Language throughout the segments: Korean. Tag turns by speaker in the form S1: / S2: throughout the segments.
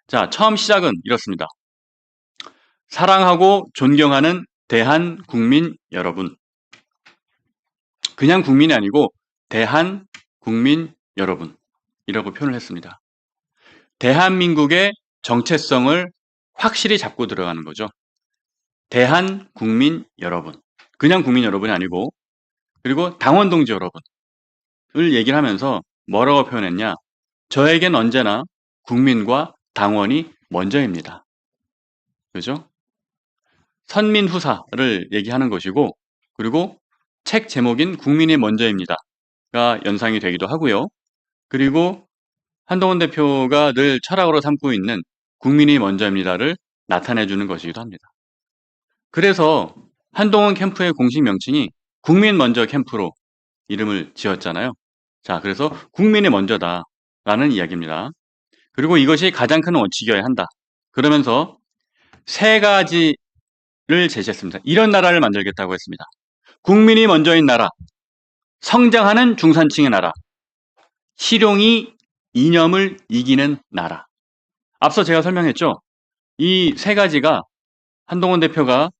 S1: 자, 처음 시작은 이렇습니다. 사랑하고 존경하는 대한국민 여러분. 그냥 국민이 아니고 대한국민 여러분이라고 표현을 했습니다. 대한민국의 정체성을 확실히 잡고 들어가는 거죠. 대한국민 여러분. 그냥 국민 여러분이 아니고, 그리고 당원 동지 여러분을 얘기를 하면서 뭐라고 표현했냐? 저에겐 언제나 국민과 당원이 먼저입니다. 그죠? 선민후사를 얘기하는 것이고, 그리고 책 제목인 국민이 먼저입니다가 연상이 되기도 하고요. 그리고 한동훈 대표가 늘 철학으로 삼고 있는 국민이 먼저입니다를 나타내주는 것이기도 합니다. 그래서 한동훈 캠프의 공식 명칭이 국민 먼저 캠프로 이름을 지었잖아요. 자, 그래서 국민이 먼저다라는 이야기입니다. 그리고 이것이 가장 큰 원칙이어야 한다. 그러면서 세 가지를 제시했습니다. 이런 나라를 만들겠다고 했습니다. 국민이 먼저인 나라, 성장하는 중산층의 나라, 실용이 이념을 이기는 나라. 앞서 제가 설명했죠. 이 세 가지가 한동훈 대표가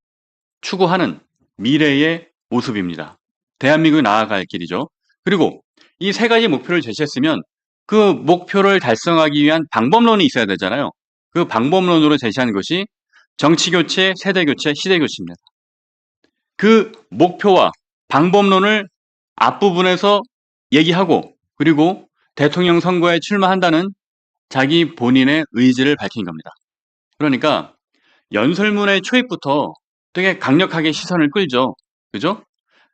S1: 추구하는 미래의 모습입니다. 대한민국이 나아갈 길이죠. 그리고 이 세 가지 목표를 제시했으면 그 목표를 달성하기 위한 방법론이 있어야 되잖아요. 그 방법론으로 제시한 것이 정치교체, 세대교체, 시대교체입니다. 그 목표와 방법론을 앞부분에서 얘기하고, 그리고 대통령 선거에 출마한다는 자기 본인의 의지를 밝힌 겁니다. 그러니까 연설문의 초입부터 되게 강력하게 시선을 끌죠. 그죠?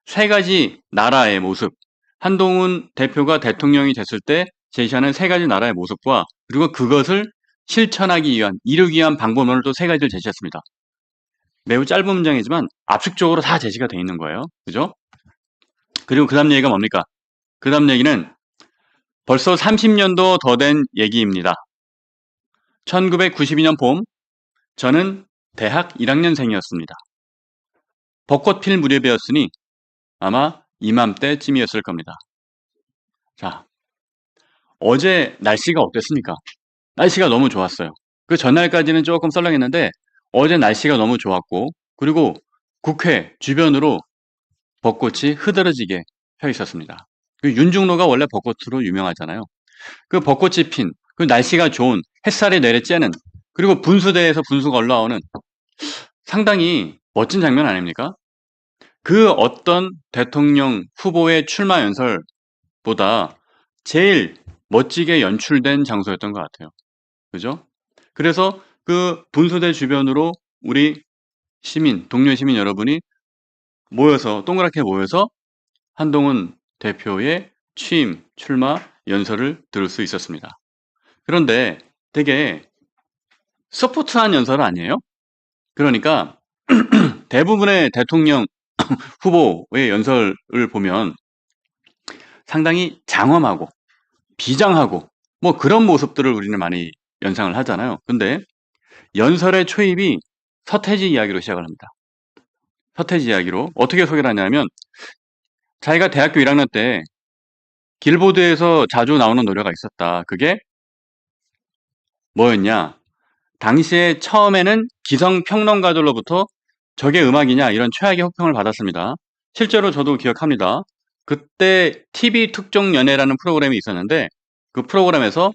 S1: 세 가지 나라의 모습, 한동훈 대표가 대통령이 됐을 때 제시하는 세 가지 나라의 모습과, 그리고 그것을 실천하기 위한, 이루기 위한 방법론을 또 세 가지를 제시했습니다. 매우 짧은 문장이지만 압축적으로 다 제시가 되어 있는 거예요. 그죠? 그리고 그 다음 얘기가 뭡니까? 그 다음 얘기는 벌써 30년도 더 된 얘기입니다. 1992년 봄, 저는 대학 1학년생이었습니다. 벚꽃 필 무렵이었으니 아마 이맘때쯤이었을 겁니다. 자, 어제 날씨가 어땠습니까? 날씨가 너무 좋았어요. 그 전날까지는 조금 썰렁했는데 어제 날씨가 너무 좋았고, 그리고 국회 주변으로 벚꽃이 흐드러지게 펴 있었습니다. 그 윤중로가 원래 벚꽃으로 유명하잖아요. 그 벚꽃이 핀, 그 날씨가 좋은, 햇살이 내리쬐는, 그리고 분수대에서 분수가 올라오는 상당히 멋진 장면 아닙니까? 그 어떤 대통령 후보의 출마 연설보다 제일 멋지게 연출된 장소였던 것 같아요. 그죠? 그래서 그 분수대 주변으로 우리 시민, 동료 시민 여러분이 모여서, 동그랗게 모여서 한동훈 대표의 취임, 출마 연설을 들을 수 있었습니다. 그런데 되게 서포트한 연설은 아니에요. 그러니까 대부분의 대통령 후보의 연설을 보면 상당히 장엄하고 비장하고 뭐 그런 모습들을 우리는 많이 연상을 하잖아요. 근데 연설의 초입이 서태지 이야기로 시작을 합니다. 서태지 이야기로 어떻게 소개를 하냐면, 자기가 대학교 1학년 때 길보드에서 자주 나오는 노래가 있었다. 그게 뭐였냐? 당시에 처음에는 기성평론가들로부터 저게 음악이냐 이런 최악의 혹평을 받았습니다. 실제로 저도 기억합니다. 그때 TV 특종연예라는 프로그램이 있었는데, 그 프로그램에서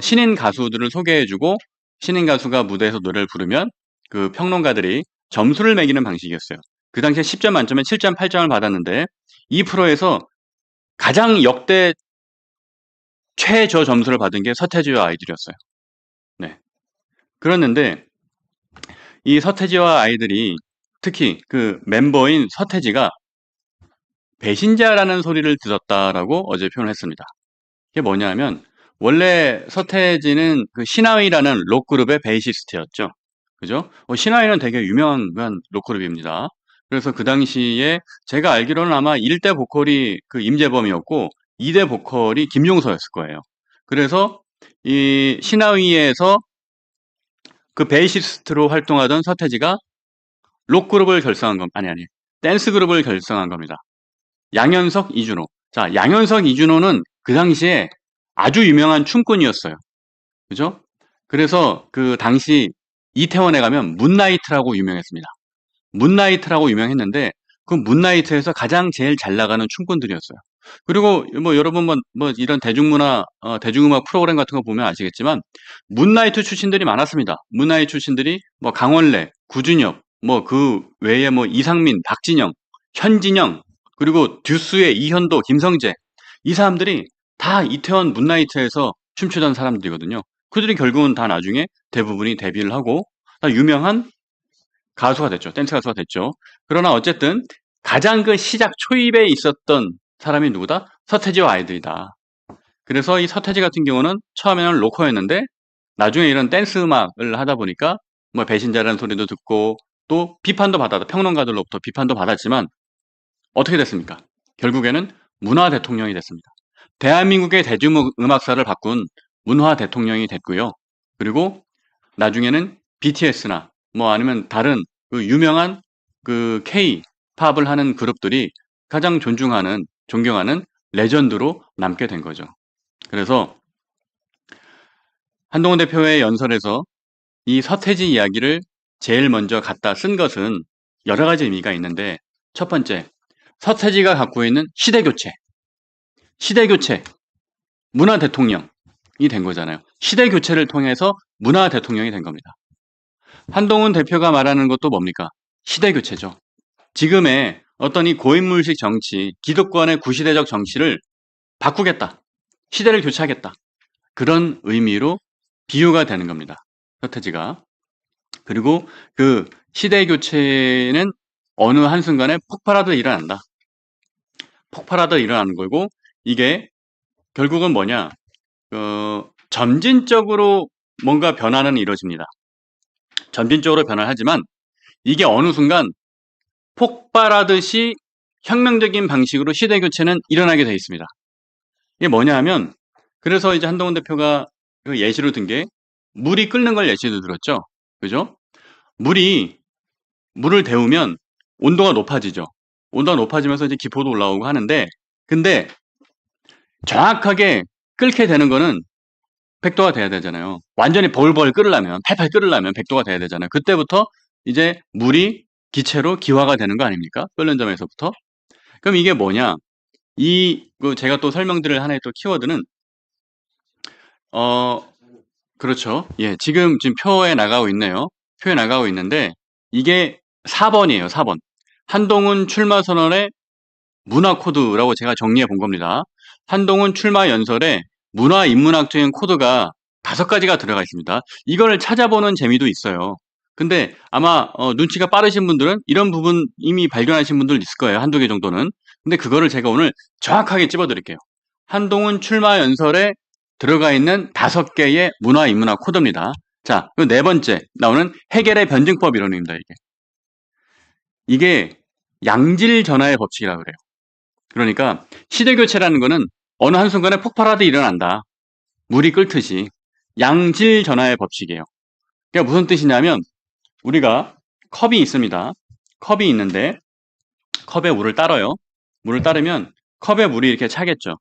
S1: 신인 가수들을 소개해주고 신인 가수가 무대에서 노래를 부르면 그 평론가들이 점수를 매기는 방식이었어요. 그 당시에 10점 만점에 7.8점을 받았는데, 이 프로에서 가장 역대 최저 점수를 받은 게 서태지와 아이들이었어요. 네. 그랬는데 이 서태지와 아이들이, 특히 그 멤버인 서태지가 배신자라는 소리를 들었다라고 어제 표현을 했습니다. 이게 뭐냐면, 원래 서태지는 그 신하위라는 록그룹의 베이시스트였죠. 그죠? 신하위는 되게 유명한 록그룹입니다. 그래서 그 당시에 제가 알기로는 아마 1대 보컬이 그 임재범이었고 2대 보컬이 김종서였을 거예요. 그래서 이 신하위에서 그 베이시스트로 활동하던 서태지가 록그룹을 결성한 댄스 그룹을 결성한 겁니다. 양현석, 이준호. 자, 양현석, 이준호는 그 당시에 아주 유명한 춤꾼이었어요. 그죠? 그래서 그 당시 이태원에 가면 문나이트라고 유명했습니다. 문나이트라고 유명했는데 그 문나이트에서 가장 제일 잘 나가는 춤꾼들이었어요. 그리고 뭐 여러분 뭐 이런 대중문화 대중음악 프로그램 같은 거 보면 아시겠지만 문나이트 출신들이 많았습니다. 문나이트 출신들이 뭐 강원래, 구준엽, 뭐 그 외에 뭐 이상민, 박진영, 현진영, 그리고 듀스의 이현도, 김성재, 이 사람들이 다 이태원 문나이트에서 춤추던 사람들이거든요. 그들이 결국은 다 나중에 대부분이 데뷔를 하고 다 유명한 가수가 됐죠. 댄스 가수가 됐죠. 그러나 어쨌든 가장 그 시작 초입에 있었던 사람이 누구다? 서태지와 아이들이다. 그래서 이 서태지 같은 경우는 처음에는 로커였는데 나중에 이런 댄스 음악을 하다 보니까 뭐 배신자라는 소리도 듣고 또 비판도 받았다. 평론가들로부터 비판도 받았지만 어떻게 됐습니까? 결국에는 문화 대통령이 됐습니다. 대한민국의 대중음악사를 바꾼 문화 대통령이 됐고요. 그리고 나중에는 BTS나 뭐 아니면 다른 그 유명한 그 K-팝을 하는 그룹들이 가장 존중하는, 존경하는 레전드로 남게 된 거죠. 그래서 한동훈 대표의 연설에서 이 서태지 이야기를 제일 먼저 갖다 쓴 것은 여러 가지 의미가 있는데 첫 번째, 서태지가 갖고 있는 시대교체, 문화 대통령이 된 거잖아요. 시대교체를 통해서 문화 대통령이 된 겁니다. 한동훈 대표가 말하는 것도 뭡니까? 시대교체죠. 지금의 어떤 이 고인물식 정치, 기득권의 구시대적 정치를 바꾸겠다. 시대를 교체하겠다. 그런 의미로 비유가 되는 겁니다. 서태지가. 그리고 그 시대 교체는 어느 한순간에 폭발하듯 일어난다. 폭발하듯 일어나는 거고 이게 결국은 뭐냐? 점진적으로 뭔가 변화는 이루어집니다. 점진적으로 변화하지만 이게 어느 순간 폭발하듯이 혁명적인 방식으로 시대 교체는 일어나게 되어 있습니다. 이게 뭐냐 하면 그래서 이제 한동훈 대표가 그 예시로 든 게 물이 끓는 걸 예시로 들었죠. 그죠? 물을 데우면 온도가 높아지죠. 온도가 높아지면서 이제 기포도 올라오고 하는데 근데 정확하게 끓게 되는 거는 100도가 돼야 되잖아요. 완전히 벌벌 끓으려면 팔팔 끓으려면 100도가 돼야 되잖아요. 그때부터 이제 물이 기체로 기화가 되는 거 아닙니까? 끓는 점에서부터. 그럼 이게 뭐냐? 제가 또 설명드릴 하나의 또 키워드는 그렇죠. 예, 지금 표에 나가고 있네요. 표에 나가고 있는데 이게 4번이에요. 4번. 한동훈 출마 선언의 문화 코드라고 제가 정리해 본 겁니다. 한동훈 출마 연설에 문화 인문학적인 코드가 5가지가 들어가 있습니다. 이걸 찾아보는 재미도 있어요. 근데 아마 눈치가 빠르신 분들은 이런 부분 이미 발견하신 분들 있을 거예요. 한두 개 정도는. 근데 그거를 제가 오늘 정확하게 찝어드릴게요. 한동훈 출마 연설에 들어가 있는 5개의 문화 인문학 코드입니다. 자, 그 네 번째 나오는 해겔의 변증법 이론입니다. 이게 양질 전화의 법칙이라고 그래요. 그러니까 시대 교체라는 거는 어느 한순간에 폭발하듯 일어난다. 물이 끓듯이 양질 전화의 법칙이에요. 그러니까 무슨 뜻이냐면 우리가 컵이 있습니다. 컵이 있는데 컵에 물을 따라요. 물을 따르면 컵에 물이 이렇게 차겠죠.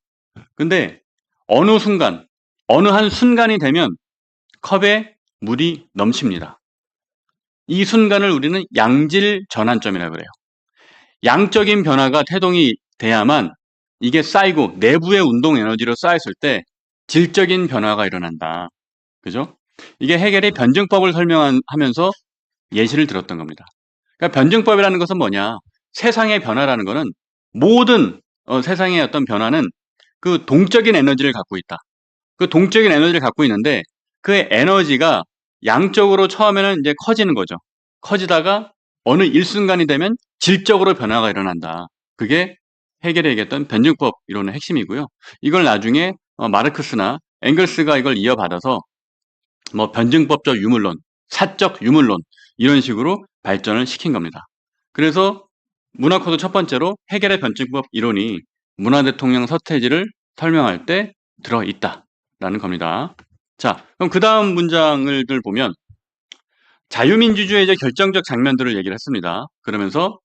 S1: 근데 어느 순간, 어느 한 순간이 되면 컵에 물이 넘칩니다. 이 순간을 우리는 양질 전환점이라고 그래요. 양적인 변화가 태동이 돼야만 이게 쌓이고 내부의 운동 에너지로 쌓였을 때 질적인 변화가 일어난다. 그죠? 이게 해겔이 변증법을 설명하면서 예시를 들었던 겁니다. 그러니까 변증법이라는 것은 뭐냐? 세상의 변화라는 것은 모든 세상의 어떤 변화는 그 동적인 에너지를 갖고 있다. 그 동적인 에너지를 갖고 있는데 그 에너지가 양적으로 처음에는 이제 커지는 거죠. 커지다가 어느 일순간이 되면 질적으로 변화가 일어난다. 그게 해겔이 얘기했던 변증법 이론의 핵심이고요. 이걸 나중에 마르크스나 앵글스가 이걸 이어받아서 뭐 변증법적 유물론, 사적 유물론 이런 식으로 발전을 시킨 겁니다. 그래서 문화코드 첫 번째로 해겔의 변증법 이론이 문화대통령 서태지를 설명할 때 들어있다라는 겁니다. 자, 그럼 그 다음 문장을 보면 자유민주주의의 결정적 장면들을 얘기를 했습니다. 그러면서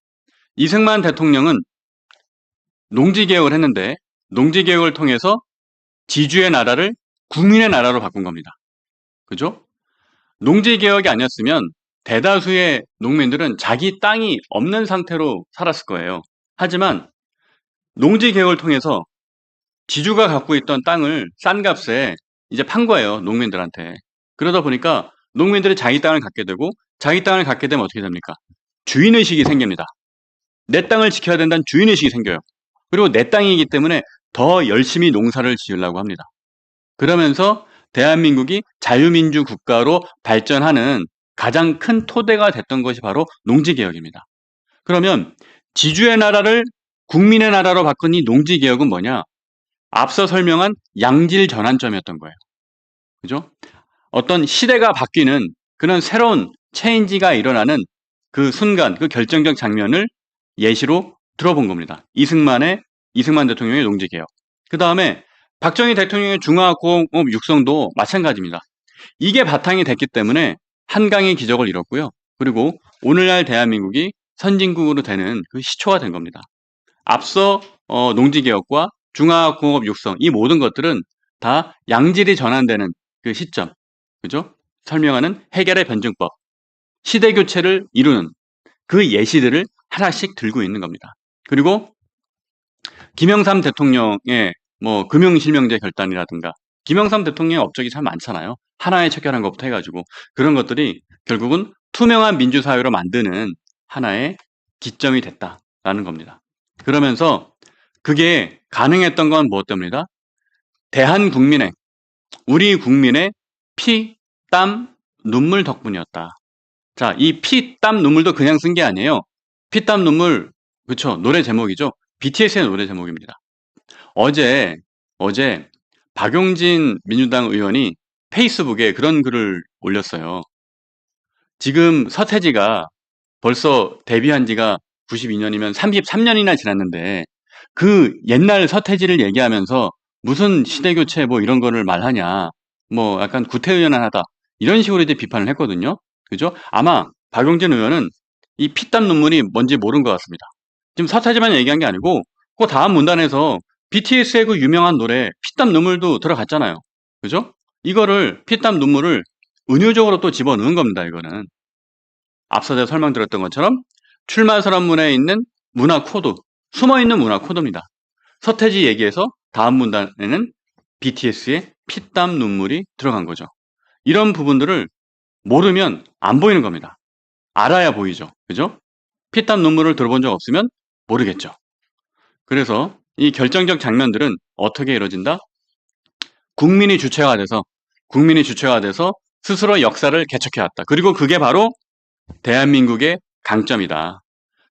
S1: 이승만 대통령은 농지개혁을 했는데 농지개혁을 통해서 지주의 나라를 국민의 나라로 바꾼 겁니다. 그죠? 농지개혁이 아니었으면 대다수의 농민들은 자기 땅이 없는 상태로 살았을 거예요. 하지만 농지개혁을 통해서 지주가 갖고 있던 땅을 싼 값에 이제 판 거예요, 농민들한테. 그러다 보니까 농민들이 자기 땅을 갖게 되고, 자기 땅을 갖게 되면 어떻게 됩니까? 주인의식이 생깁니다. 내 땅을 지켜야 된다는 주인의식이 생겨요. 그리고 내 땅이기 때문에 더 열심히 농사를 지으려고 합니다. 그러면서 대한민국이 자유민주 국가로 발전하는 가장 큰 토대가 됐던 것이 바로 농지개혁입니다. 그러면 지주의 나라를 국민의 나라로 바꾼 이 농지개혁은 뭐냐? 앞서 설명한 양질 전환점이었던 거예요. 그죠? 어떤 시대가 바뀌는 그런 새로운 체인지가 일어나는 그 순간, 그 결정적 장면을 예시로 들어본 겁니다. 이승만 대통령의 농지개혁. 그 다음에 박정희 대통령의 중화공업 육성도 마찬가지입니다. 이게 바탕이 됐기 때문에 한강의 기적을 이뤘고요. 그리고 오늘날 대한민국이 선진국으로 되는 그 시초가 된 겁니다. 앞서 농지개혁과 중화공업 육성, 이 모든 것들은 다 양질이 전환되는 그 시점, 그죠? 설명하는 해결의 변증법, 시대 교체를 이루는 그 예시들을 하나씩 들고 있는 겁니다. 그리고 김영삼 대통령의 뭐 금융실명제 결단이라든가, 김영삼 대통령의 업적이 참 많잖아요. 하나에 척결한 것부터 해가지고 그런 것들이 결국은 투명한 민주사회로 만드는 하나의 기점이 됐다라는 겁니다. 그러면서 그게 가능했던 건 무엇 때문이다? 대한국민의, 우리 국민의 피, 땀, 눈물 덕분이었다. 자, 이 피, 땀, 눈물도 그냥 쓴 게 아니에요. 피, 땀, 눈물, 그쵸? 노래 제목이죠. BTS의 노래 제목입니다. 어제 박용진 민주당 의원이 페이스북에 그런 글을 올렸어요. 지금 서태지가 벌써 데뷔한 지가 92년이면 33년이나 지났는데 그 옛날 서태지를 얘기하면서 무슨 시대교체 뭐 이런 거를 말하냐, 뭐 약간 구태의연하다 이런 식으로 이제 비판을 했거든요. 그죠? 아마 박용진 의원은 이 피땀 눈물이 뭔지 모르는 것 같습니다. 지금 서태지만 얘기한 게 아니고 그 다음 문단에서 BTS의 그 유명한 노래 피땀 눈물도 들어갔잖아요. 그죠? 이거를 피땀 눈물을 은유적으로 또 집어넣은 겁니다. 이거는 앞서 제가 설명드렸던 것처럼 출마 선언문에 있는 문화 코드, 숨어있는 문화 코드입니다. 서태지 얘기에서 다음 문단에는 BTS의 피땀 눈물이 들어간 거죠. 이런 부분들을 모르면 안 보이는 겁니다. 알아야 보이죠. 그죠? 피땀 눈물을 들어본 적 없으면 모르겠죠. 그래서 이 결정적 장면들은 어떻게 이루어진다? 국민이 주체가 돼서 스스로 역사를 개척해왔다. 그리고 그게 바로 대한민국의 강점이다.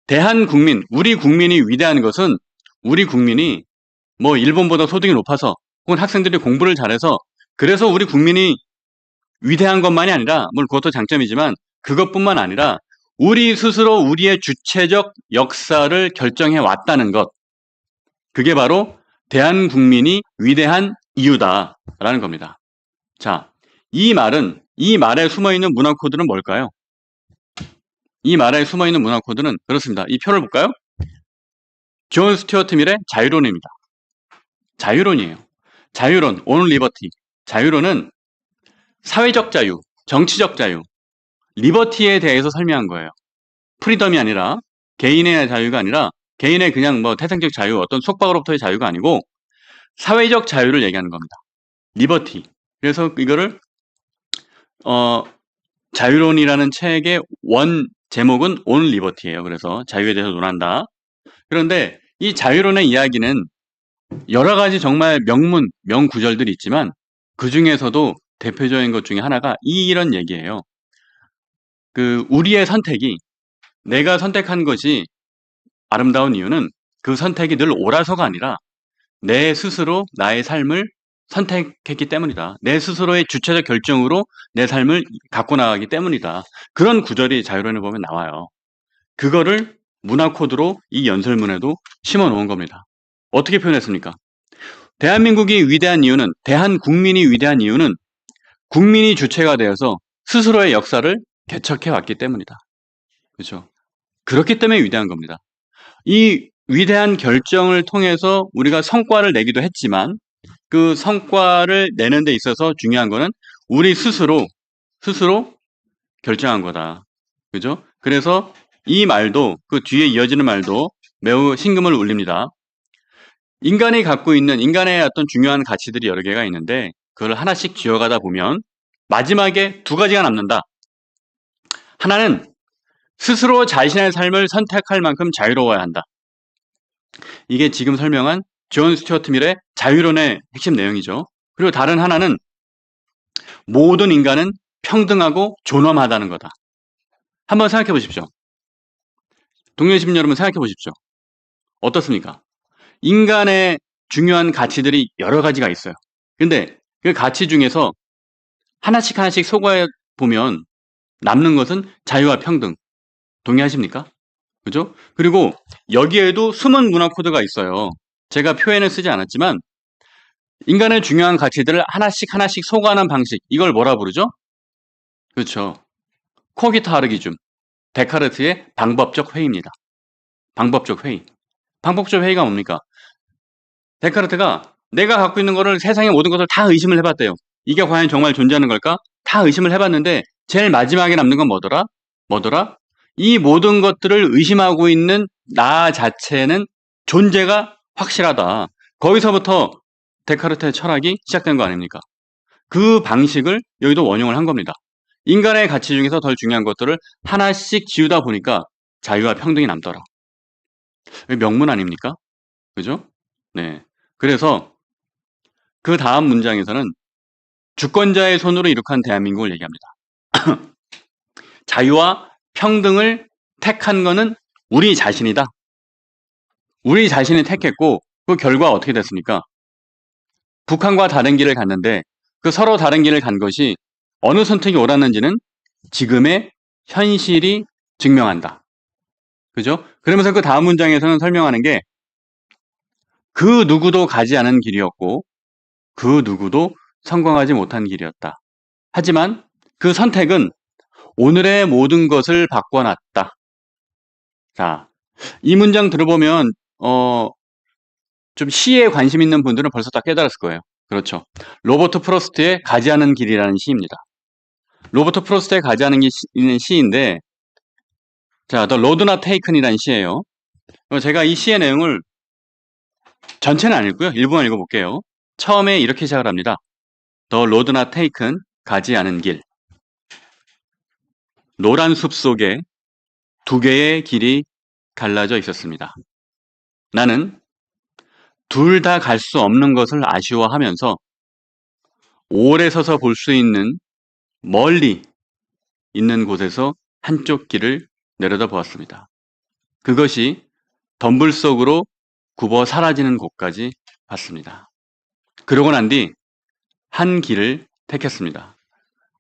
S1: 대한국민, 우리 국민이 위대한 것은 우리 국민이 뭐 일본보다 소득이 높아서 혹은 학생들이 공부를 잘해서 그래서 우리 국민이 위대한 것만이 아니라 물론 그것도 장점이지만 그것뿐만 아니라 우리 스스로 우리의 주체적 역사를 결정해 왔다는 것. 그게 바로 대한국민이 위대한 이유다라는 겁니다. 자, 이 말에 숨어있는 문화 코드는 뭘까요? 이 말에 숨어있는 문화 코드는 그렇습니다. 이 표를 볼까요? 존 스튜어트 밀의 자유론입니다. 자유론이에요. 자유론, on liberty. 자유론은 사회적 자유, 정치적 자유, 리버티에 대해서 설명한 거예요. 프리덤이 아니라 개인의 자유가 아니라 개인의 그냥 뭐 태생적 자유, 어떤 속박으로부터의 자유가 아니고 사회적 자유를 얘기하는 겁니다. 리버티. 그래서 이거를 자유론이라는 책의 원 제목은 on liberty예요. 그래서 자유에 대해서 논한다. 그런데 이 자유론의 이야기는 여러 가지 정말 명구절들이 있지만 그 중에서도 대표적인 것 중에 하나가 이런 얘기예요. 우리의 선택이, 내가 선택한 것이 아름다운 이유는 그 선택이 늘 옳아서가 아니라 내 스스로 나의 삶을 선택했기 때문이다. 내 스스로의 주체적 결정으로 내 삶을 갖고 나가기 때문이다. 그런 구절이 자유론에 보면 나와요. 그거를 문화 코드로 이 연설문에도 심어 놓은 겁니다. 어떻게 표현했습니까? 대한민국이 위대한 이유는, 대한국민이 위대한 이유는 국민이 주체가 되어서 스스로의 역사를 개척해 왔기 때문이다. 그렇죠? 그렇기 때문에 위대한 겁니다. 이 위대한 결정을 통해서 우리가 성과를 내기도 했지만 그 성과를 내는 데 있어서 중요한 거는 우리 스스로 결정한 거다. 그죠? 그래서 이 말도 그 뒤에 이어지는 말도 매우 심금을 울립니다. 인간이 갖고 있는 인간의 어떤 중요한 가치들이 여러 개가 있는데 그걸 하나씩 쥐어가다 보면 마지막에 두 가지가 남는다. 하나는 스스로 자신의 삶을 선택할 만큼 자유로워야 한다. 이게 지금 설명한 존 스튜어트 밀의 자유론의 핵심 내용이죠. 그리고 다른 하나는 모든 인간은 평등하고 존엄하다는 거다. 한번 생각해 보십시오. 동료 시민 여러분 생각해 보십시오. 어떻습니까? 인간의 중요한 가치들이 여러 가지가 있어요. 근데 그 가치 중에서 하나씩 하나씩 속아 보면 남는 것은 자유와 평등. 동의하십니까? 그죠? 그리고 여기에도 숨은 문화 코드가 있어요. 제가 표현을 쓰지 않았지만 인간의 중요한 가치들을 하나씩 하나씩 소관하는 방식. 이걸 뭐라 부르죠? 그렇죠. 코기타 하르기즘. 데카르트의 방법적 회의입니다. 방법적 회의. 방법적 회의가 뭡니까? 데카르트가 내가 갖고 있는 거를 세상의 모든 것을 다 의심을 해봤대요. 이게 과연 정말 존재하는 걸까? 다 의심을 해봤는데 제일 마지막에 남는 건 뭐더라? 이 모든 것들을 의심하고 있는 나 자체는 존재가 확실하다. 거기서부터 데카르트의 철학이 시작된 거 아닙니까? 그 방식을 여기도 원용을 한 겁니다. 인간의 가치 중에서 덜 중요한 것들을 하나씩 지우다 보니까 자유와 평등이 남더라. 명문 아닙니까? 그죠? 네. 그래서 그 다음 문장에서는 주권자의 손으로 이룩한 대한민국을 얘기합니다. 자유와 평등을 택한 거는 우리 자신이다. 우리 자신이 택했고 그 결과 어떻게 됐습니까? 북한과 다른 길을 갔는데 그 서로 다른 길을 간 것이 어느 선택이 옳았는지는 지금의 현실이 증명한다. 그죠? 그러면서 그 다음 문장에서는 설명하는 게 그 누구도 가지 않은 길이었고 그 누구도 성공하지 못한 길이었다. 하지만 그 선택은 오늘의 모든 것을 바꿔놨다. 자, 이 문장 들어보면 좀 시에 관심 있는 분들은 벌써 다 깨달았을 거예요. 그렇죠. 로버트 프로스트의 가지 않은 길이라는 시입니다. 로버트 프로스트의 가지 않은 길이라는 시인데 자, The Road Not Taken이라는 시예요. 제가 이 시의 내용을 전체는 안 읽고요. 일부만 읽어볼게요. 처음에 이렇게 시작을 합니다. The Road Not Taken, 가지 않은 길. 노란 숲 속에 두 개의 길이 갈라져 있었습니다. 나는 둘 다 갈 수 없는 것을 아쉬워하면서 오래 서서 볼 수 있는 멀리 있는 곳에서 한쪽 길을 내려다 보았습니다. 그것이 덤불 속으로 굽어 사라지는 곳까지 봤습니다. 그러고 난 뒤 한 길을 택했습니다.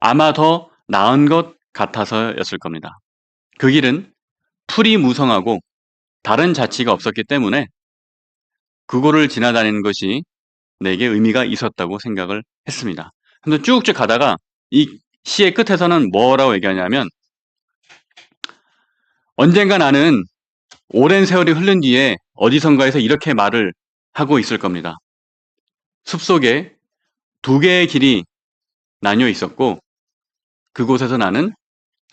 S1: 아마 더 나은 것 같아서였을 겁니다. 그 길은 풀이 무성하고 다른 자취가 없었기 때문에 그곳을 지나다니는 것이 내게 의미가 있었다고 생각을 했습니다. 그래서 쭉쭉 가다가 이 시의 끝에서는 뭐라고 얘기하냐면 언젠가 나는 오랜 세월이 흐른 뒤에 어디선가에서 이렇게 말을 하고 있을 겁니다. 숲속에 두 개의 길이 나뉘어 있었고 그곳에서 나는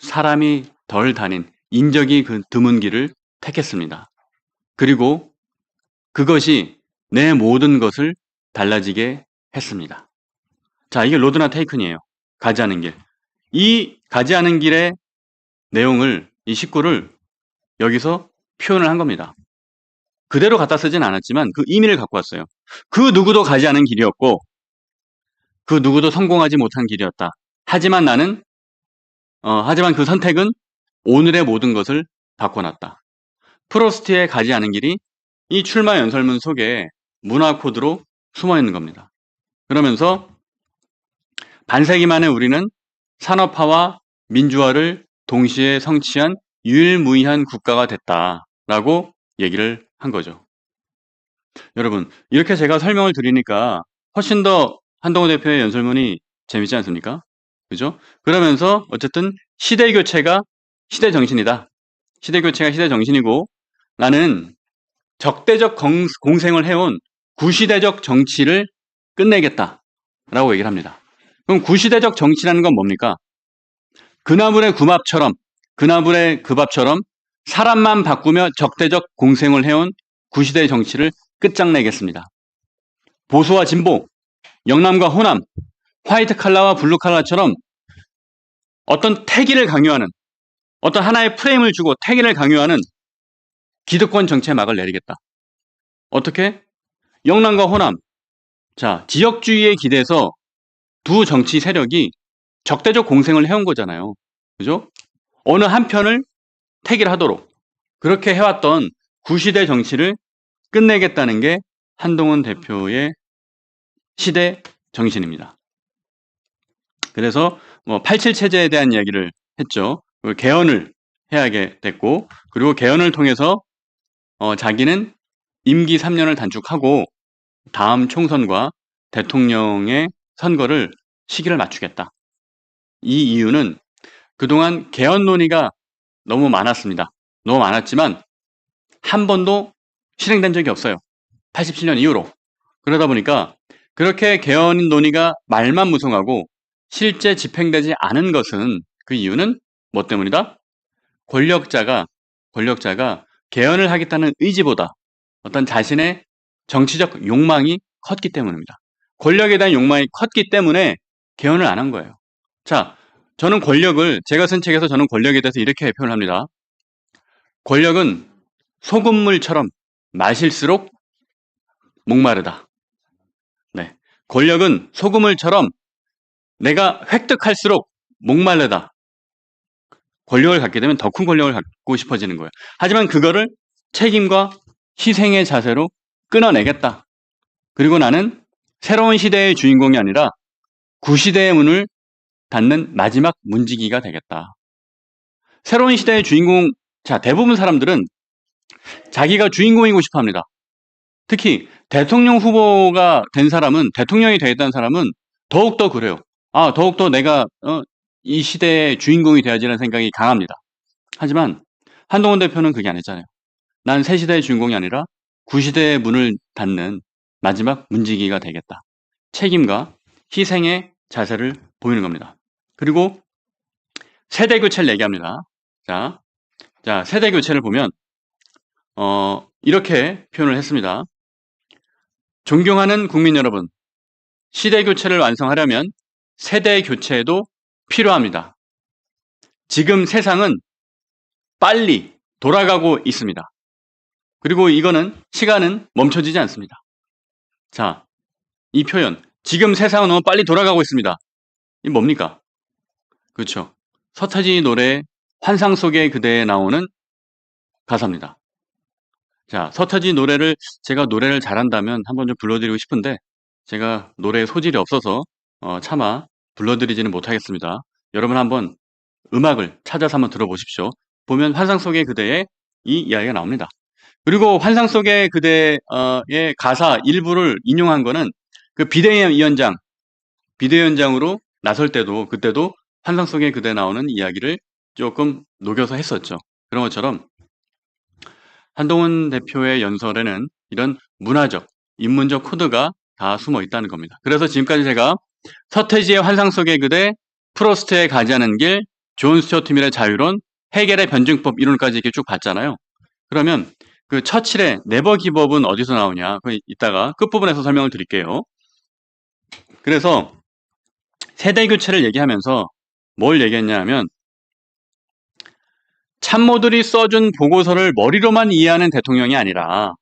S1: 사람이 덜 다닌 인적이 드문 길을 택했습니다. 그리고 그것이 내 모든 것을 달라지게 했습니다. 자, 이게 로드나 테이큰이에요. 가지 않은 길. 이 가지 않은 길의 내용을, 이 식구를 여기서 표현을 한 겁니다. 그대로 갖다 쓰진 않았지만 그 의미를 갖고 왔어요. 그 누구도 가지 않은 길이었고 그 누구도 성공하지 못한 길이었다. 하지만 하지만 그 선택은 오늘의 모든 것을 바꿔놨다. 프로스트의 가지 않은 길이 이 출마 연설문 속에 문화 코드로 숨어 있는 겁니다. 그러면서 반세기 만에 우리는 산업화와 민주화를 동시에 성취한 유일무이한 국가가 됐다라고 얘기를 한 거죠. 여러분, 이렇게 제가 설명을 드리니까 훨씬 더 한동훈 대표의 연설문이 재밌지 않습니까? 그죠? 그러면서 어쨌든 시대 교체가 시대 정신이다. 시대 교체가 시대 정신이고 나는 적대적 공생을 해온 구시대적 정치를 끝내겠다라고 얘기를 합니다. 그럼 구시대적 정치라는 건 뭡니까? 그나물의 그 밥처럼 사람만 바꾸며 적대적 공생을 해온 구시대 정치를 끝장내겠습니다. 보수와 진보, 영남과 호남, 화이트 칼라와 블루 칼라처럼 어떤 태기를 강요하는, 어떤 하나의 프레임을 주고 태기를 강요하는 기득권 정치의 막을 내리겠다. 어떻게? 영남과 호남. 자, 지역주의에 기대서 두 정치 세력이 적대적 공생을 해온 거잖아요. 그죠? 어느 한편을 태기하도록 그렇게 해왔던 구시대 정치를 끝내겠다는 게 한동훈 대표의 시대 정신입니다. 그래서 87 체제에 대한 이야기를 했죠. 개헌을 해야게 됐고, 그리고 개헌을 통해서 자기는 임기 3년을 단축하고 다음 총선과 대통령의 선거를 시기를 맞추겠다. 이 이유는 그동안 개헌 논의가 너무 많았습니다. 너무 많았지만 한 번도 실행된 적이 없어요. 87년 이후로. 그러다 보니까 그렇게 개헌 논의가 말만 무성하고 실제 집행되지 않은 것은 그 이유는 뭐 때문이다? 권력자가 개헌을 하겠다는 의지보다 어떤 자신의 정치적 욕망이 컸기 때문입니다. 권력에 대한 욕망이 컸기 때문에 개헌을 안 한 거예요. 자, 제가 쓴 책에서 저는 권력에 대해서 이렇게 표현을 합니다. 권력은 소금물처럼 마실수록 목마르다. 네. 권력은 소금물처럼 내가 획득할수록 목마르다. 권력을 갖게 되면 더 큰 권력을 갖고 싶어지는 거예요. 하지만 그거를 책임과 희생의 자세로 끊어내겠다. 그리고 나는 새로운 시대의 주인공이 아니라 구시대의 문을 닫는 마지막 문지기가 되겠다. 새로운 시대의 주인공, 자, 대부분 사람들은 자기가 주인공이고 싶어 합니다. 특히 대통령 후보가 된 사람은, 대통령이 되겠다는 사람은 더욱더 그래요. 더욱더 내가 이 시대의 주인공이 되어야지라는 생각이 강합니다. 하지만 한동훈 대표는 그게 아니잖아요. 난 새 시대의 주인공이 아니라 구시대의 문을 닫는 마지막 문지기가 되겠다. 책임과 희생의 자세를 보이는 겁니다. 그리고 세대 교체를 얘기합니다. 자, 세대 교체를 보면 이렇게 표현을 했습니다. 존경하는 국민 여러분, 시대 교체를 완성하려면 세대 교체도 필요합니다. 지금 세상은 빨리 돌아가고 있습니다. 그리고 시간은 멈춰지지 않습니다. 자, 이 표현, 지금 세상은 너무 빨리 돌아가고 있습니다. 이 뭡니까? 그렇죠. 서태지 노래 환상 속의 그대에 나오는 가사입니다. 자, 서태지 노래를 제가 노래를 잘한다면 한번 좀 불러드리고 싶은데 제가 노래에 소질이 없어서 차마 불러드리지는 못하겠습니다. 여러분 한번 음악을 찾아서 한번 들어보십시오. 보면 환상 속의 그대에 이 이야기가 나옵니다. 그리고 환상 속의 그대의 가사 일부를 인용한 거는 그 비대위원장으로 나설 때도 그때도 환상 속의 그대 나오는 이야기를 조금 녹여서 했었죠. 그런 것처럼 한동훈 대표의 연설에는 이런 문화적, 인문적 코드가 다 숨어 있다는 겁니다. 그래서 지금까지 제가 서태지의 환상 속의 그대, 프로스트의 가지 않은 길, 존 스튜어트 밀의 자유론, 해겔의 변증법 이론까지 이렇게 쭉 봤잖아요. 그러면 그 처칠의 네버 기브업은 어디서 나오냐? 이따가 끝부분에서 설명을 드릴게요. 그래서 세대 교체를 얘기하면서 뭘 얘기했냐 하면 참모들이 써준 보고서를 머리로만 이해하는 대통령이 아니라,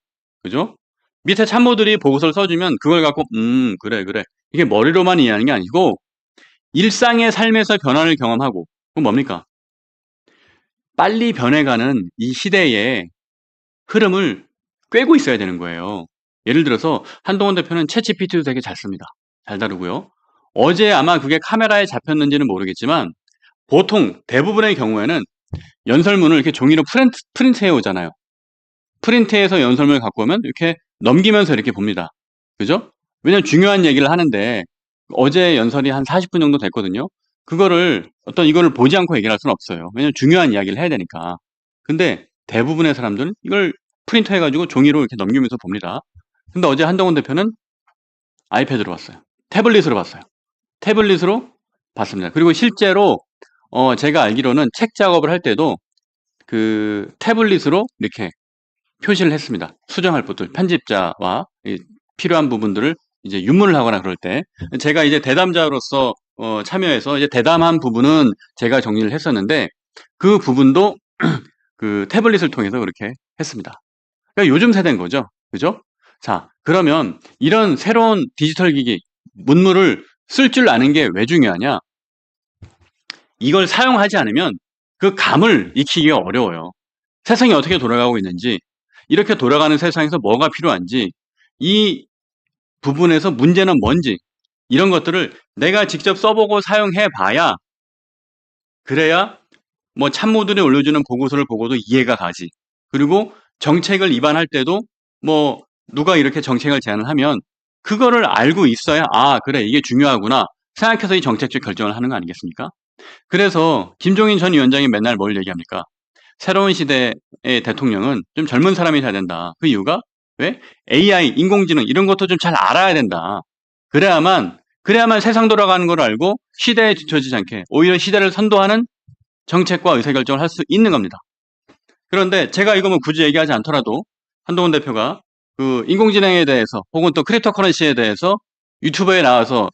S1: 그죠? 밑에 참모들이 보고서를 써주면 그걸 갖고 그래 이게 머리로만 이해하는 게 아니고 일상의 삶에서 변화를 경험하고, 그건 뭡니까? 빨리 변해가는 이 시대의 흐름을 꿰고 있어야 되는 거예요. 예를 들어서 한동훈 대표는 챗GPT도 되게 잘 씁니다. 잘 다루고요. 어제 아마 그게 카메라에 잡혔는지는 모르겠지만 보통 대부분의 경우에는 연설문을 이렇게 종이로 프린트해 오잖아요. 프린트해서 연설문을 갖고 오면 이렇게 넘기면서 이렇게 봅니다. 그죠? 왜냐면 중요한 얘기를 하는데 어제 연설이 한 40분 정도 됐거든요. 이거를 보지 않고 얘기를 할 수는 없어요. 왜냐면 중요한 이야기를 해야 되니까. 근데 대부분의 사람들은 이걸 프린터 해가지고 종이로 이렇게 넘기면서 봅니다. 근데 어제 한동훈 대표는 아이패드로 봤어요. 태블릿으로 봤어요. 태블릿으로 봤습니다. 그리고 실제로 제가 알기로는 책 작업을 할 때도 그 태블릿으로 이렇게 표시를 했습니다. 수정할 것들, 편집자와 필요한 부분들을 이제 윤문을 하거나 그럴 때 제가 이제 대담자로서 참여해서 이제 대담한 부분은 제가 정리를 했었는데 그 부분도 그 태블릿을 통해서 그렇게 했습니다. 그러니까 요즘 세대인 거죠. 그죠? 자, 그러면 이런 새로운 디지털 기기, 문물을 쓸 줄 아는 게 왜 중요하냐? 이걸 사용하지 않으면 그 감을 익히기가 어려워요. 세상이 어떻게 돌아가고 있는지, 이렇게 돌아가는 세상에서 뭐가 필요한지, 이 부분에서 문제는 뭔지, 이런 것들을 내가 직접 써보고 사용해 봐야, 그래야 뭐 참모들이 올려주는 보고서를 보고도 이해가 가지. 그리고 정책을 입안할 때도 뭐 누가 이렇게 정책을 제안을 하면 그거를 알고 있어야 그래 이게 중요하구나 생각해서 이 정책적 결정을 하는 거 아니겠습니까? 그래서 김종인 전 위원장이 맨날 뭘 얘기합니까? 새로운 시대의 대통령은 좀 젊은 사람이 돼야 된다. 그 이유가 왜? AI, 인공지능 이런 것도 좀 잘 알아야 된다. 그래야만 세상 돌아가는 걸 알고 시대에 뒤처지지 않게 오히려 시대를 선도하는 정책과 의사결정을 할 수 있는 겁니다. 그런데 제가 이거 뭐 굳이 얘기하지 않더라도 한동훈 대표가 그 인공지능에 대해서 혹은 또 크립토커런시에 대해서 유튜브에 나와서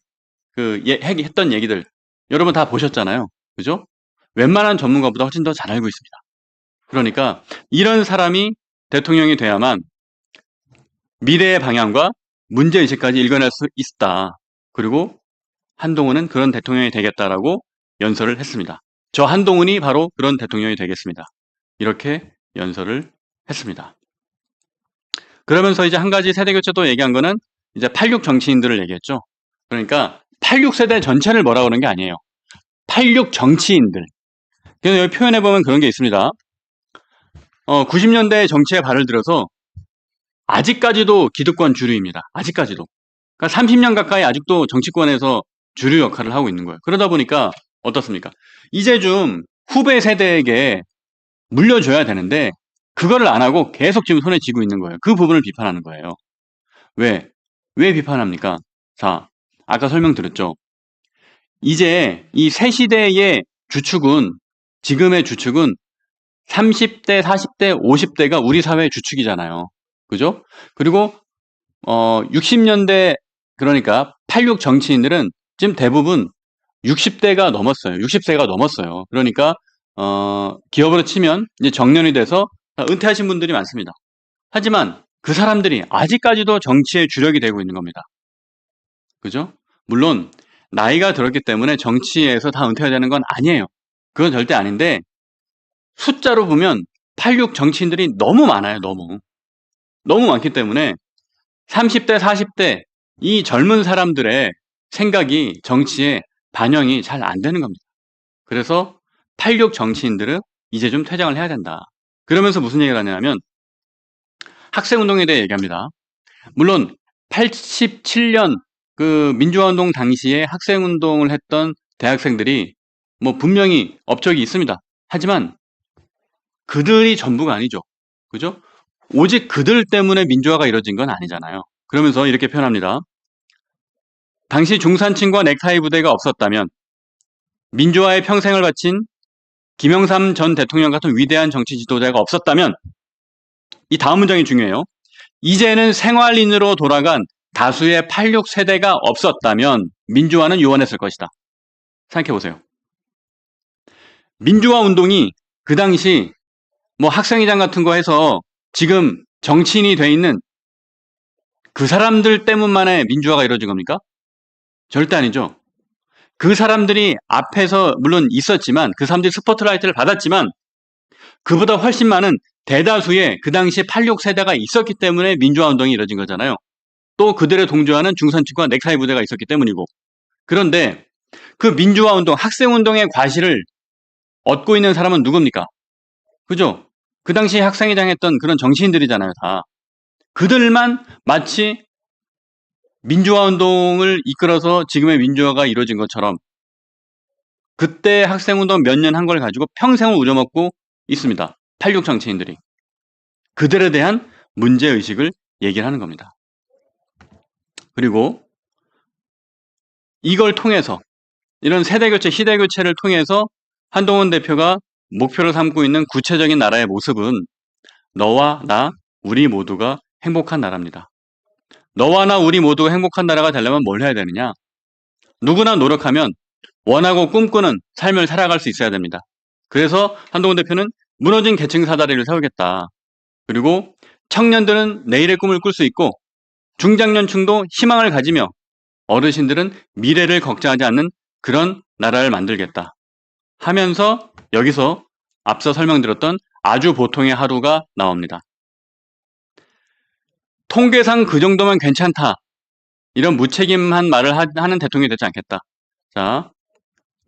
S1: 했던 얘기들 여러분 다 보셨잖아요. 그죠? 웬만한 전문가보다 훨씬 더 잘 알고 있습니다. 그러니까 이런 사람이 대통령이 돼야만 미래의 방향과 문제의식까지 읽어낼 수 있다. 그리고 한동훈은 그런 대통령이 되겠다라고 연설을 했습니다. 저 한동훈이 바로 그런 대통령이 되겠습니다. 이렇게 연설을 했습니다. 그러면서 이제 한 가지 세대교체도 얘기한 거는 이제 86 정치인들을 얘기했죠. 그러니까 86세대 전체를 뭐라 그러는 게 아니에요. 86 정치인들. 그래서 여기 표현해 보면 그런 게 있습니다. 90년대 정치에 발을 들어서 아직까지도 기득권 주류입니다. 아직까지도. 그러니까 30년 가까이 아직도 정치권에서 주류 역할을 하고 있는 거예요. 그러다 보니까 어떻습니까? 이제 좀 후배 세대에게 물려줘야 되는데 그거를 안 하고 계속 지금 손에 쥐고 있는 거예요. 그 부분을 비판하는 거예요. 왜? 왜 비판합니까? 자, 아까 설명드렸죠. 이제 이 새 시대의 주축은 지금의 주축은 30대, 40대, 50대가 우리 사회의 주축이잖아요. 그죠? 그리고 60년대 그러니까 86 정치인들은 지금 대부분 60대가 넘었어요. 60세가 넘었어요. 그러니까 기업으로 치면 이제 정년이 돼서 은퇴하신 분들이 많습니다. 하지만 그 사람들이 아직까지도 정치의 주력이 되고 있는 겁니다. 그죠? 물론 나이가 들었기 때문에 정치에서 다 은퇴해야 되는 건 아니에요. 그건 절대 아닌데 숫자로 보면 86 정치인들이 너무 많아요. 너무 많기 때문에 30대, 40대 이 젊은 사람들의 생각이 정치에 반영이 잘 안 되는 겁니다. 그래서 86 정치인들은 이제 좀 퇴장을 해야 된다. 그러면서 무슨 얘기를 하냐면 학생운동에 대해 얘기합니다. 물론 87년 그 민주화운동 당시에 학생운동을 했던 대학생들이 뭐 분명히 업적이 있습니다. 하지만 그들이 전부가 아니죠. 그죠? 오직 그들 때문에 민주화가 이루어진 건 아니잖아요. 그러면서 이렇게 표현합니다. 당시 중산층과 넥타이 부대가 없었다면 민주화에 평생을 바친 김영삼 전 대통령 같은 위대한 정치 지도자가 없었다면 이 다음 문장이 중요해요. 이제는 생활인으로 돌아간 다수의 86 세대가 없었다면 민주화는 요원했을 것이다. 생각해보세요. 민주화 운동이 그 당시 뭐 학생회장 같은 거 해서 지금 정치인이 돼 있는 그 사람들 때문만에 민주화가 이루어진 겁니까? 절대 아니죠. 그 사람들이 앞에서 물론 있었지만 그 사람들이 스포트라이트를 받았지만 그보다 훨씬 많은 대다수의 그 당시 86 세대가 있었기 때문에 민주화 운동이 이루어진 거잖아요. 또 그들의 동조하는 중산층과 넥타이 부대가 있었기 때문이고. 그런데 그 민주화 운동, 학생 운동의 과실을 얻고 있는 사람은 누굽니까? 그죠? 그 당시 학생회장 했던 그런 정치인들이잖아요, 다. 그들만 마치 민주화 운동을 이끌어서 지금의 민주화가 이루어진 것처럼 그때 학생운동 몇 년 한 걸 가지고 평생을 우려먹고 있습니다. 86 정치인들이. 그들에 대한 문제의식을 얘기를 하는 겁니다. 그리고 이걸 통해서 이런 세대교체, 시대교체를 통해서 한동훈 대표가 목표로 삼고 있는 구체적인 나라의 모습은 너와 나, 우리 모두가 행복한 나라입니다. 너와 나, 우리 모두가 행복한 나라가 되려면 뭘 해야 되느냐? 누구나 노력하면 원하고 꿈꾸는 삶을 살아갈 수 있어야 됩니다. 그래서 한동훈 대표는 무너진 계층 사다리를 세우겠다. 그리고 청년들은 내일의 꿈을 꿀 수 있고 중장년층도 희망을 가지며 어르신들은 미래를 걱정하지 않는 그런 나라를 만들겠다 하면서 여기서 앞서 설명드렸던 아주 보통의 하루가 나옵니다. 통계상 그 정도면 괜찮다. 이런 무책임한 말을 하는 대통령이 되지 않겠다. 자,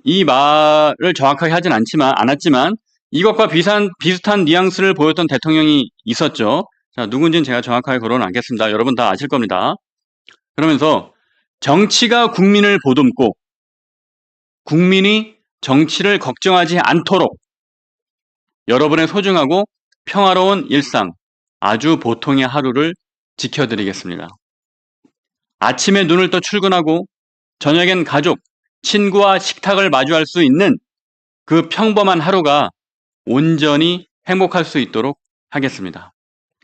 S1: 이 말을 정확하게 하진 않았지만 이것과 비슷한 뉘앙스를 보였던 대통령이 있었죠. 자, 누군지는 제가 정확하게 거론은 않겠습니다. 여러분 다 아실 겁니다. 그러면서 정치가 국민을 보듬고 국민이 정치를 걱정하지 않도록 여러분의 소중하고 평화로운 일상, 아주 보통의 하루를 지켜드리겠습니다. 아침에 눈을 떠 출근하고 저녁엔 가족, 친구와 식탁을 마주할 수 있는 그 평범한 하루가 온전히 행복할 수 있도록 하겠습니다.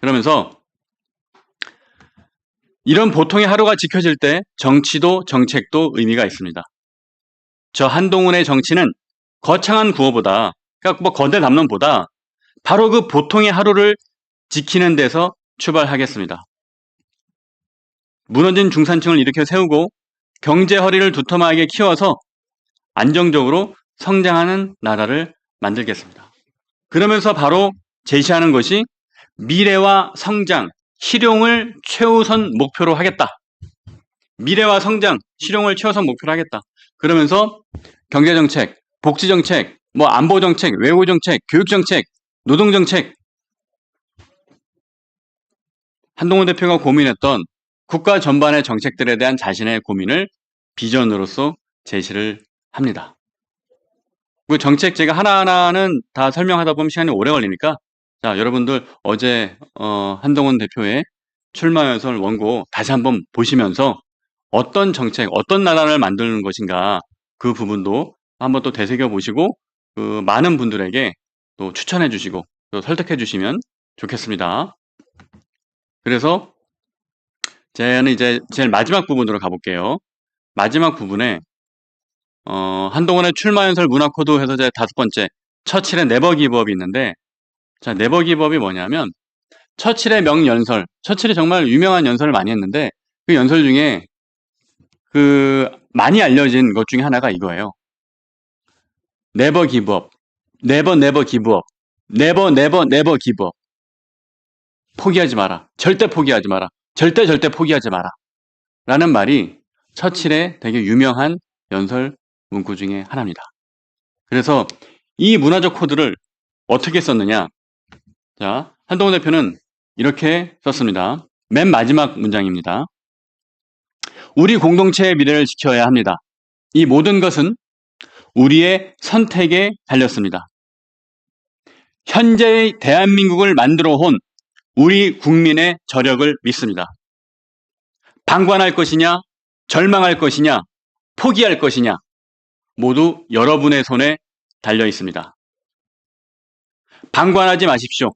S1: 그러면서 이런 보통의 하루가 지켜질 때 정치도 정책도 의미가 있습니다. 저 한동훈의 정치는 거창한 구호보다, 그러니까 뭐 거대 담론보다 바로 그 보통의 하루를 지키는 데서 출발하겠습니다. 무너진 중산층을 일으켜 세우고 경제 허리를 두터하게 키워서 안정적으로 성장하는 나라를 만들겠습니다. 그러면서 바로 제시하는 것이 미래와 성장, 실용을 최우선 목표로 하겠다. 미래와 성장, 실용을 최우선 목표로 하겠다. 그러면서 경제정책, 복지정책, 뭐 안보정책, 외교정책, 교육정책, 노동정책, 한동훈 대표가 고민했던 국가 전반의 정책들에 대한 자신의 고민을 비전으로서 제시를 합니다. 그 정책 제가 하나하나는 다 설명하다 보면 시간이 오래 걸리니까 자, 여러분들 어제 한동훈 대표의 출마연설 원고 다시 한번 보시면서 어떤 정책, 어떤 나라를 만드는 것인가 그 부분도 한번 또 되새겨 보시고 그 많은 분들에게 또 추천해 주시고 또 설득해 주시면 좋겠습니다. 그래서 저는 이제 제일 마지막 부분으로 가볼게요. 마지막 부분에 한동훈의 출마연설 문화코드 해서 제 5번째 처칠의 네버 기브업이 있는데 자, 네버 기브업이 뭐냐면 처칠의 명연설, 처칠이 정말 유명한 연설을 많이 했는데 그 연설 중에 그 많이 알려진 것 중에 하나가 이거예요. 네버 기브업, 네버 기브업, 네버 기브업. 포기하지 마라. 절대 포기하지 마라. 절대 포기하지 마라. 라는 말이 처칠의 되게 유명한 연설 문구 중에 하나입니다. 그래서 이 문화적 코드를 어떻게 썼느냐? 자, 한동훈 대표는 이렇게 썼습니다. 맨 마지막 문장입니다. 우리 공동체의 미래를 지켜야 합니다. 이 모든 것은 우리의 선택에 달렸습니다. 현재의 대한민국을 만들어 온 우리 국민의 저력을 믿습니다. 방관할 것이냐, 절망할 것이냐, 포기할 것이냐, 모두 여러분의 손에 달려 있습니다. 방관하지 마십시오.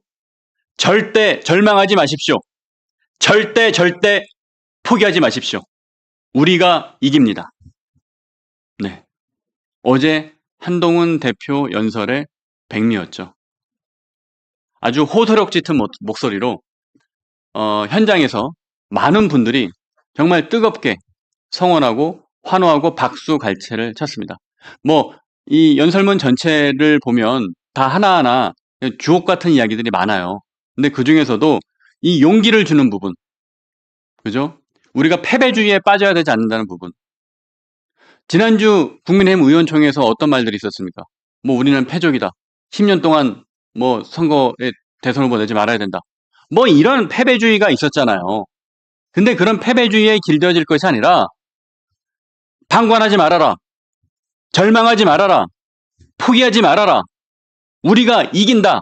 S1: 절대 절망하지 마십시오. 절대 포기하지 마십시오. 우리가 이깁니다. 네. 어제 한동훈 대표 연설의 백미였죠. 아주 호소력 짙은 목소리로 현장에서 많은 분들이 정말 뜨겁게 성원하고 환호하고 박수 갈채를 쳤습니다. 뭐 이 연설문 전체를 보면 다 하나하나 주옥 같은 이야기들이 많아요. 근데 그 중에서도 이 용기를 주는 부분, 그죠? 우리가 패배주의에 빠져야 되지 않는다는 부분. 지난주 국민의힘 의원총회에서 어떤 말들이 있었습니까? 뭐 우리는 패족이다. 10년 동안 뭐 선거에 대선 후보 내지 말아야 된다. 뭐 이런 패배주의가 있었잖아요. 근데 그런 패배주의에 길들여질 것이 아니라 방관하지 말아라. 절망하지 말아라. 포기하지 말아라. 우리가 이긴다.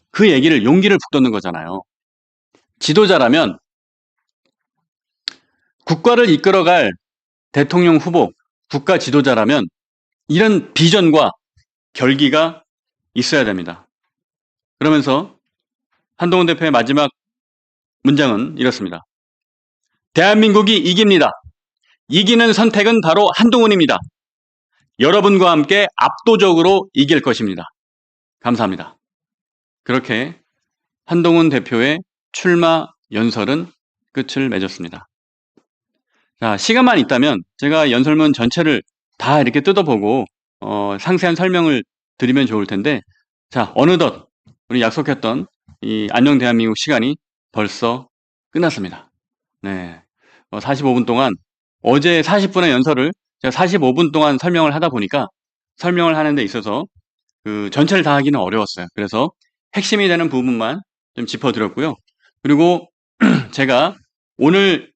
S1: 그 얘기를 용기를 북돋는 거잖아요. 지도자라면 국가를 이끌어갈 대통령 후보, 국가 지도자라면 이런 비전과 결기가 있어야 됩니다. 그러면서 한동훈 대표의 마지막 문장은 이렇습니다. 대한민국이 이깁니다. 이기는 선택은 바로 한동훈입니다. 여러분과 함께 압도적으로 이길 것입니다. 감사합니다. 그렇게 한동훈 대표의 출마 연설은 끝을 맺었습니다. 자, 시간만 있다면 제가 연설문 전체를 다 이렇게 뜯어보고 상세한 설명을 드리면 좋을 텐데, 자, 어느덧 우리 약속했던 이 안녕 대한민국 시간이 벌써 끝났습니다. 네, 45분 동안 어제 40분의 연설을 제가 45분 동안 설명을 하다 보니까 설명을 하는 데 있어서 그 전체를 다 하기는 어려웠어요. 그래서 핵심이 되는 부분만 좀 짚어드렸고요. 그리고 제가 오늘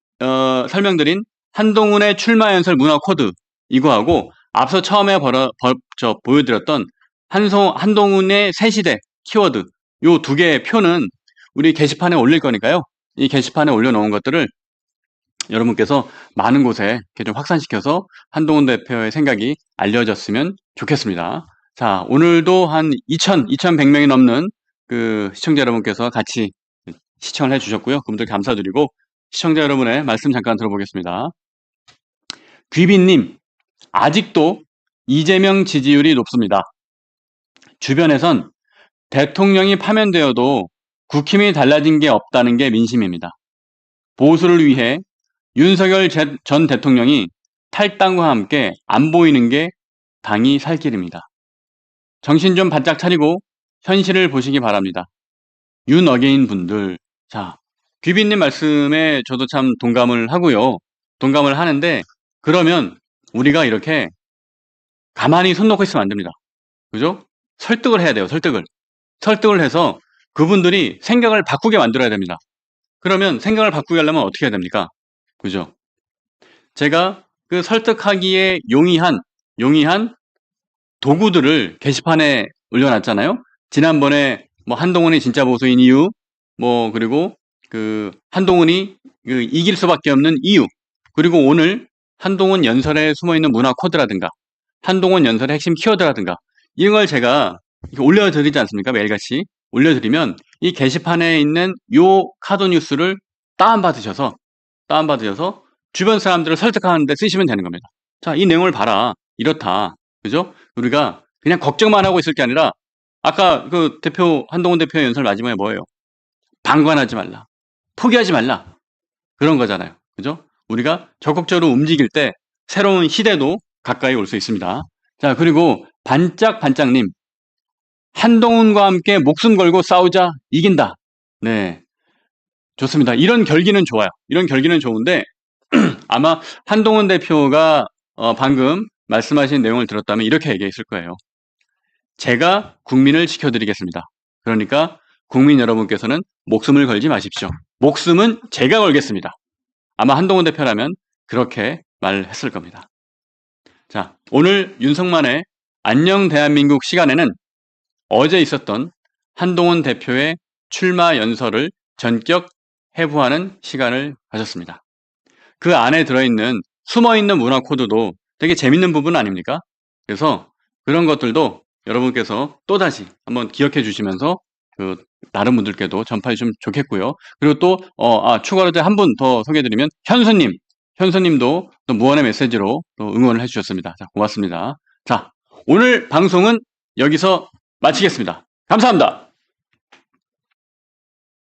S1: 설명드린 한동훈의 출마 연설 문화 코드 이거하고 앞서 처음에 보여드렸던 한동훈의 새시대 키워드 요 두 개의 표는 우리 게시판에 올릴 거니까요. 이 게시판에 올려놓은 것들을 여러분께서 많은 곳에 이렇게 좀 확산시켜서 한동훈 대표의 생각이 알려졌으면 좋겠습니다. 자, 오늘도 한 2,100명이 넘는 그 시청자 여러분께서 같이 시청을 해주셨고요. 그분들 감사드리고 시청자 여러분의 말씀 잠깐 들어보겠습니다. 귀빈님, 아직도 이재명 지지율이 높습니다. 주변에선 대통령이 파면되어도 국힘이 달라진 게 없다는 게 민심입니다. 보수를 위해 윤석열 전 대통령이 탈당과 함께 안 보이는 게 당이 살 길입니다. 정신 좀 바짝 차리고 현실을 보시기 바랍니다. 윤어게인 분들, 자, 귀빈님 말씀에 저도 참 동감을 하고요. 동감을 하는데 그러면 우리가 이렇게 가만히 손 놓고 있으면 안 됩니다. 그죠? 설득을 해야 돼요. 설득을 해서 그분들이 생각을 바꾸게 만들어야 됩니다. 그러면 생각을 바꾸게 하려면 어떻게 해야 됩니까? 그죠? 제가 그 설득하기에 용이한 도구들을 게시판에 올려놨잖아요. 지난번에 뭐 한동훈이 진짜 보수인 이유, 뭐 그리고 그 한동훈이 그 이길 수밖에 없는 이유, 그리고 오늘 한동훈 연설에 숨어있는 문화 코드라든가 한동훈 연설의 핵심 키워드라든가 이런 걸 제가 올려드리지 않습니까? 매일같이 올려드리면 이 게시판에 있는 요 카드 뉴스를 다운받으셔서 주변 사람들을 설득하는 데 쓰시면 되는 겁니다. 자, 이 내용을 봐라. 이렇다. 그죠? 우리가 그냥 걱정만 하고 있을 게 아니라 아까 그 한동훈 대표의 연설 마지막에 뭐예요? 방관하지 말라. 포기하지 말라. 그런 거잖아요. 그죠? 우리가 적극적으로 움직일 때 새로운 시대도 가까이 올 수 있습니다. 자, 그리고 반짝반짝님. 한동훈과 함께 목숨 걸고 싸우자. 이긴다. 네. 좋습니다. 이런 결기는 좋아요. 이런 결기는 좋은데 아마 한동훈 대표가 방금 말씀하신 내용을 들었다면 이렇게 얘기했을 거예요. 제가 국민을 지켜드리겠습니다. 그러니까 국민 여러분께서는 목숨을 걸지 마십시오. 목숨은 제가 걸겠습니다. 아마 한동훈 대표라면 그렇게 말했을 겁니다. 자, 오늘 윤석만의 안녕 대한민국 시간에는 어제 있었던 한동훈 대표의 출마 연설을 전격 해부하는 시간을 가졌습니다. 그 안에 들어있는 숨어있는 문화 코드도 되게 재밌는 부분 아닙니까? 그래서 그런 것들도 여러분께서 또다시 한번 기억해 주시면서 그 다른 분들께도 전파해 주시면 좋겠고요. 그리고 또 추가로 한 분 더 소개해 드리면 현수님도 또 무언의 메시지로 또 응원을 해 주셨습니다. 자, 고맙습니다. 자, 오늘 방송은 여기서 마치겠습니다. 감사합니다.